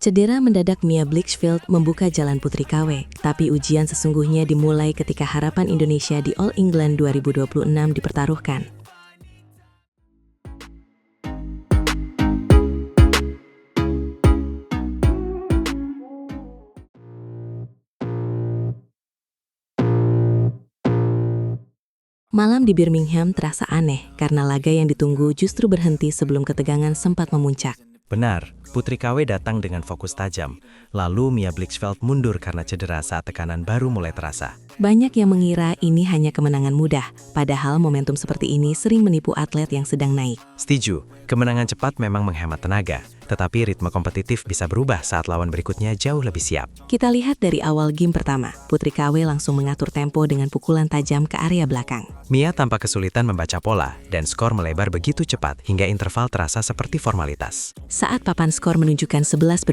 Cedera mendadak Mia Blichfeld membuka jalan Putri KW, tapi ujian sesungguhnya dimulai ketika harapan Indonesia di All England 2026 dipertaruhkan. Malam di Birmingham terasa aneh karena laga yang ditunggu justru berhenti sebelum ketegangan sempat memuncak. Benar, Putri KW datang dengan fokus tajam, lalu Mia Blichfeld mundur karena cedera saat tekanan baru mulai terasa. Banyak yang mengira ini hanya kemenangan mudah, padahal momentum seperti ini sering menipu atlet yang sedang naik. Setuju, kemenangan cepat memang menghemat tenaga, tetapi ritme kompetitif bisa berubah saat lawan berikutnya jauh lebih siap. Kita lihat dari awal game pertama, Putri KW langsung mengatur tempo dengan pukulan tajam ke area belakang. Mia tampak kesulitan membaca pola, dan skor melebar begitu cepat hingga interval terasa seperti formalitas. Saat papan skor menunjukkan 11-1,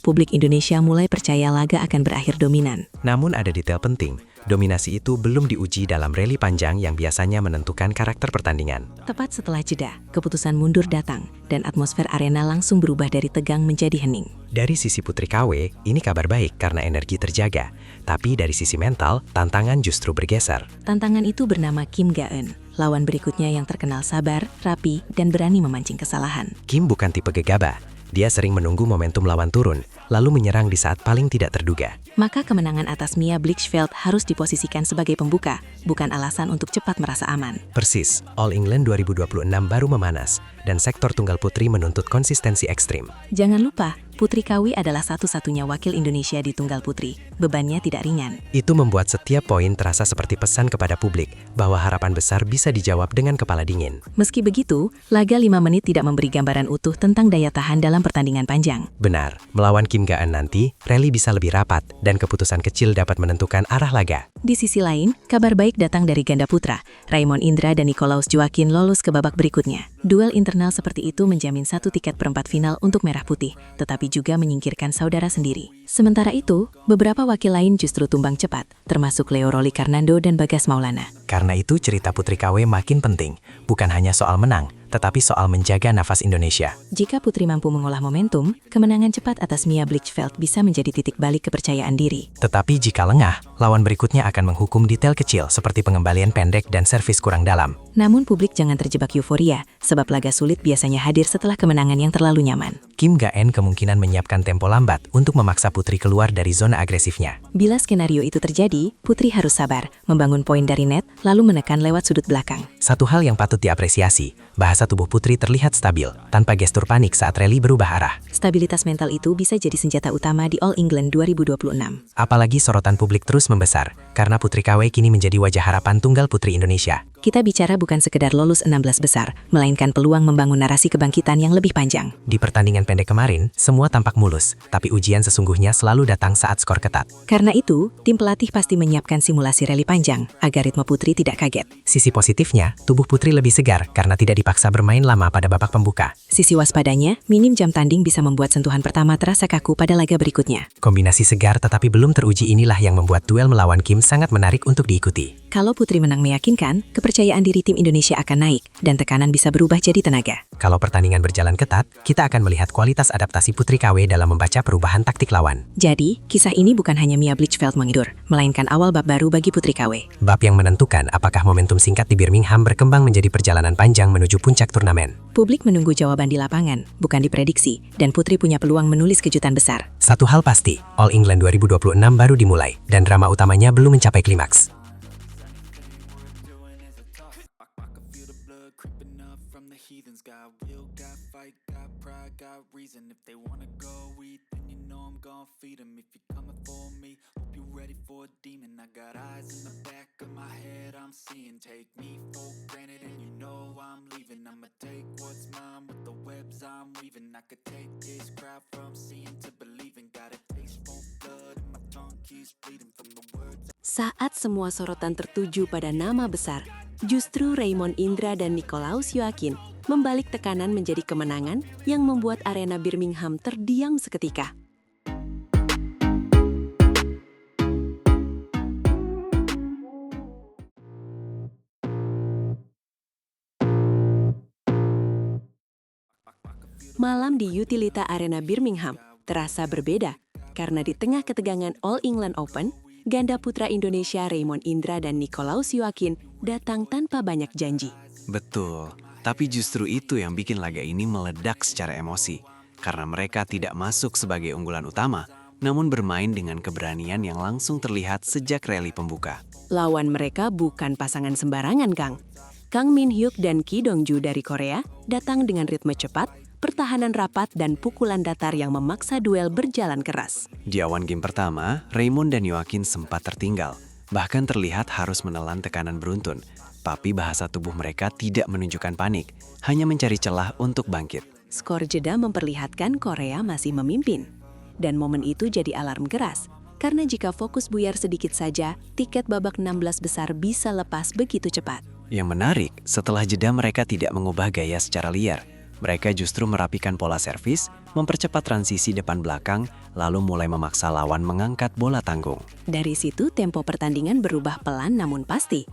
publik Indonesia mulai percaya laga akan berakhir dominan. Namun ada detail penting, dominasi itu belum diuji dalam rally panjang yang biasanya menentukan karakter pertandingan. Tepat setelah jeda, keputusan mundur datang, dan atmosfer arena langsung berubah dari tegang menjadi hening. Dari sisi Putri KW, ini kabar baik karena energi terjaga. Tapi dari sisi mental, tantangan justru bergeser. Tantangan itu bernama Kim Ga-eun, lawan berikutnya yang terkenal sabar, rapi, dan berani memancing kesalahan. Kim bukan tipe gegabah. Dia sering menunggu momentum lawan turun, lalu menyerang di saat paling tidak terduga. Maka kemenangan atas Mia Blichfeld harus diposisikan sebagai pembuka, bukan alasan untuk cepat merasa aman. Persis, All England 2026 baru memanas, dan sektor tunggal putri menuntut konsistensi ekstrim. Jangan lupa, Putri KW adalah satu-satunya wakil Indonesia di tunggal putri. Bebannya tidak ringan. Itu membuat setiap poin terasa seperti pesan kepada publik, bahwa harapan besar bisa dijawab dengan kepala dingin. Meski begitu, laga 5 menit tidak memberi gambaran utuh tentang daya tahan dalam pertandingan panjang. Benar, melawan Kim Ga-eun nanti, rally bisa lebih rapat, dan keputusan kecil dapat menentukan arah laga. Di sisi lain, kabar baik datang dari ganda putra. Raymond Indra dan Nicolaus Joaquin lolos ke babak berikutnya. Duel internal seperti itu menjamin 1 tiket perempat final untuk Merah Putih, tetapi juga menyingkirkan saudara sendiri. Sementara itu, beberapa wakil lain justru tumbang cepat, termasuk Leo Roli Karnando dan Bagas Maulana. Karena itu cerita Putri KW makin penting, bukan hanya soal menang, tetapi soal menjaga nafas Indonesia. Jika Putri mampu mengolah momentum, kemenangan cepat atas Mia Blichfeld bisa menjadi titik balik kepercayaan diri. Tetapi jika lengah, lawan berikutnya akan menghukum detail kecil seperti pengembalian pendek dan servis kurang dalam. Namun publik jangan terjebak euforia, sebab laga sulit biasanya hadir setelah kemenangan yang terlalu nyaman. Kim Ga-eun kemungkinan menyiapkan tempo lambat untuk memaksa Putri keluar dari zona agresifnya. Bila skenario itu terjadi, Putri harus sabar, membangun poin dari net, lalu menekan lewat sudut belakang. Satu hal yang patut diapresiasi, bahasa tubuh Putri terlihat stabil, tanpa gestur panik saat rally berubah arah. Stabilitas mental itu bisa jadi senjata utama di All England 2026. Apalagi sorotan publik terus membesar, karena Putri KW kini menjadi wajah harapan tunggal putri Indonesia. Kita bicara bukan sekedar lolos 16 besar, melainkan peluang membangun narasi kebangkitan yang lebih panjang. Di pertandingan pendek kemarin, semua tampak mulus, tapi ujian sesungguhnya selalu datang saat skor ketat. Karena itu, tim pelatih pasti menyiapkan simulasi rally panjang, agar ritme Putri tidak kaget. Sisi positifnya, tubuh Putri lebih segar karena tidak dipaksa bermain lama pada babak pembuka. Sisi waspadanya, minim jam tanding bisa membuat sentuhan pertama terasa kaku pada laga berikutnya. Kombinasi segar tetapi belum teruji inilah yang membuat duel melawan Kim sangat menarik untuk diikuti. Kalau Putri menang meyakinkan, kepercayaan diri tim Indonesia akan naik, dan tekanan bisa berubah jadi tenaga. Kalau pertandingan berjalan ketat, kita akan melihat kualitas adaptasi Putri KW dalam membaca perubahan taktik lawan. Jadi, kisah ini bukan hanya Mia Blichfeld mengidur, melainkan awal bab baru bagi Putri KW. Bab yang menentukan apakah momentum singkat di Birmingham berkembang menjadi perjalanan panjang menuju puncak turnamen. Publik menunggu jawaban di lapangan, bukan diprediksi, dan Putri punya peluang menulis kejutan besar. Satu hal pasti, All England 2026 baru dimulai, dan drama utamanya belum mencapai klimaks. Saat semua sorotan tertuju pada nama besar, justru Raymond Indra dan Nicolaus Joaquin membalik tekanan menjadi kemenangan yang membuat arena Birmingham terdiam seketika. Malam di Utilita Arena Birmingham, terasa berbeda karena di tengah ketegangan All England Open, ganda putra Indonesia Raymond Indra dan Nicolaus Joaquin datang tanpa banyak janji. Betul, tapi justru itu yang bikin laga ini meledak secara emosi. Karena mereka tidak masuk sebagai unggulan utama, namun bermain dengan keberanian yang langsung terlihat sejak rally pembuka. Lawan mereka bukan pasangan sembarangan, Kang. Kang Min Hyuk dan Ki Dong-ju dari Korea datang dengan ritme cepat, pertahanan rapat, dan pukulan datar yang memaksa duel berjalan keras. Di awan game pertama, Raymond dan Joaquin sempat tertinggal. Bahkan terlihat harus menelan tekanan beruntun. Tapi bahasa tubuh mereka tidak menunjukkan panik, hanya mencari celah untuk bangkit. Skor jeda memperlihatkan Korea masih memimpin. Dan momen itu jadi alarm keras. Karena jika fokus buyar sedikit saja, tiket babak 16 besar bisa lepas begitu cepat. Yang menarik, setelah jeda mereka tidak mengubah gaya secara liar. Mereka justru merapikan pola servis, mempercepat transisi depan belakang, lalu mulai memaksa lawan mengangkat bola tanggung. Dari situ tempo pertandingan berubah pelan namun pasti.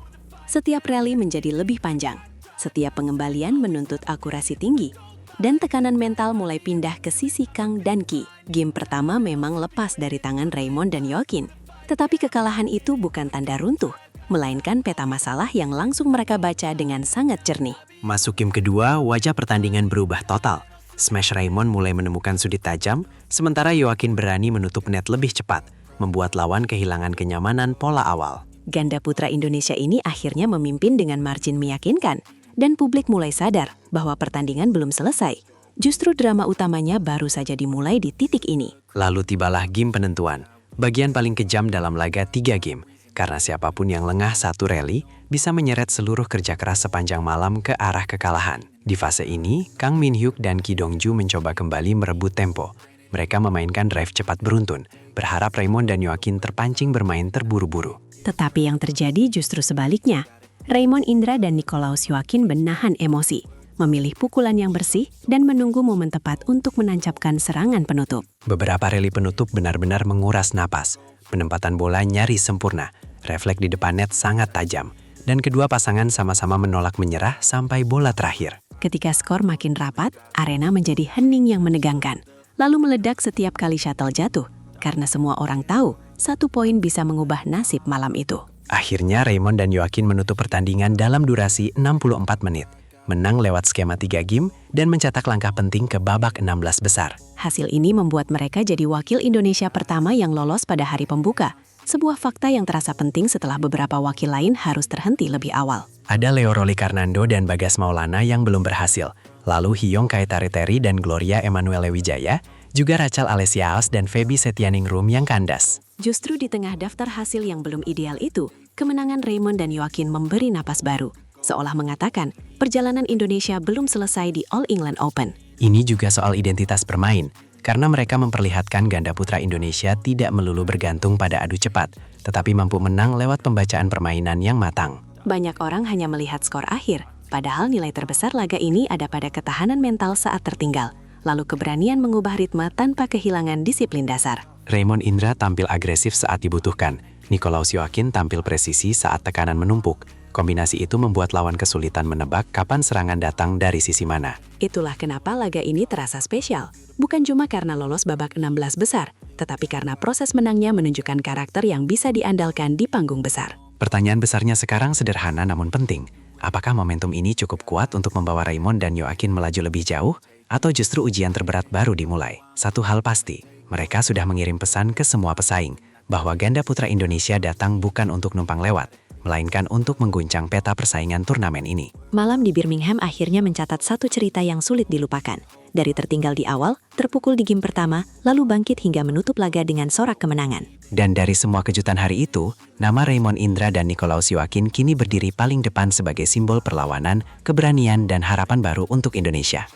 Setiap rally menjadi lebih panjang. Setiap pengembalian menuntut akurasi tinggi. Dan tekanan mental mulai pindah ke sisi Kang dan Ki. Game pertama memang lepas dari tangan Raymond dan Joaquin. Tetapi kekalahan itu bukan tanda runtuh, melainkan peta masalah yang langsung mereka baca dengan sangat jernih. Masuk game kedua, wajah pertandingan berubah total. Smash Raymond mulai menemukan sudut tajam, sementara Joaquin berani menutup net lebih cepat, membuat lawan kehilangan kenyamanan pola awal. Ganda putra Indonesia ini akhirnya memimpin dengan margin meyakinkan, dan publik mulai sadar bahwa pertandingan belum selesai. Justru drama utamanya baru saja dimulai di titik ini. Lalu tibalah game penentuan, bagian paling kejam dalam laga 3 game. Karena siapapun yang lengah satu rally bisa menyeret seluruh kerja keras sepanjang malam ke arah kekalahan. Di fase ini, Kang Min Hyuk dan Ki Dong-ju mencoba kembali merebut tempo. Mereka memainkan drive cepat beruntun, berharap Raymond dan Joaquin terpancing bermain terburu-buru. Tetapi yang terjadi justru sebaliknya. Raymond Indra dan Nicolaus Joaquin menahan emosi, memilih pukulan yang bersih, dan menunggu momen tepat untuk menancapkan serangan penutup. Beberapa rally penutup benar-benar menguras napas. Penempatan bola nyaris sempurna, refleks di depan net sangat tajam, dan kedua pasangan sama-sama menolak menyerah sampai bola terakhir. Ketika skor makin rapat, arena menjadi hening yang menegangkan, lalu meledak setiap kali shuttle jatuh, karena semua orang tahu 1 poin bisa mengubah nasib malam itu. Akhirnya Raymond dan Joaquin menutup pertandingan dalam durasi 64 menit, menang lewat skema 3 game, dan mencetak langkah penting ke babak 16 besar. Hasil ini membuat mereka jadi wakil Indonesia pertama yang lolos pada hari pembuka, sebuah fakta yang terasa penting setelah beberapa wakil lain harus terhenti lebih awal. Ada Leo Rolikarnando dan Bagas Maulana yang belum berhasil, lalu Hyong Kaetariteri dan Gloria Emanuele Wijaya, juga Rachel Alesiaos dan Feby Setianingrum yang kandas. Justru di tengah daftar hasil yang belum ideal itu, kemenangan Raymond dan Joaquin memberi napas baru, seolah mengatakan perjalanan Indonesia belum selesai di All England Open. Ini juga soal identitas bermain, karena mereka memperlihatkan ganda putra Indonesia tidak melulu bergantung pada adu cepat, tetapi mampu menang lewat pembacaan permainan yang matang. Banyak orang hanya melihat skor akhir, padahal nilai terbesar laga ini ada pada ketahanan mental saat tertinggal, lalu keberanian mengubah ritme tanpa kehilangan disiplin dasar. Raymond Indra tampil agresif saat dibutuhkan, Nicolaus Joaquin tampil presisi saat tekanan menumpuk. Kombinasi itu membuat lawan kesulitan menebak kapan serangan datang dari sisi mana. Itulah kenapa laga ini terasa spesial, bukan cuma karena lolos babak 16 besar, tetapi karena proses menangnya menunjukkan karakter yang bisa diandalkan di panggung besar. Pertanyaan besarnya sekarang sederhana namun penting. Apakah momentum ini cukup kuat untuk membawa Raymond dan Joaquin melaju lebih jauh? Atau justru ujian terberat baru dimulai? Satu hal pasti, mereka sudah mengirim pesan ke semua pesaing, bahwa ganda putra Indonesia datang bukan untuk numpang lewat, melainkan untuk mengguncang peta persaingan turnamen ini. Malam di Birmingham akhirnya mencatat satu cerita yang sulit dilupakan. Dari tertinggal di awal, terpukul di game pertama, lalu bangkit hingga menutup laga dengan sorak kemenangan. Dan dari semua kejutan hari itu, nama Raymond Indra dan Nicolaus Joaquin kini berdiri paling depan sebagai simbol perlawanan, keberanian, dan harapan baru untuk Indonesia.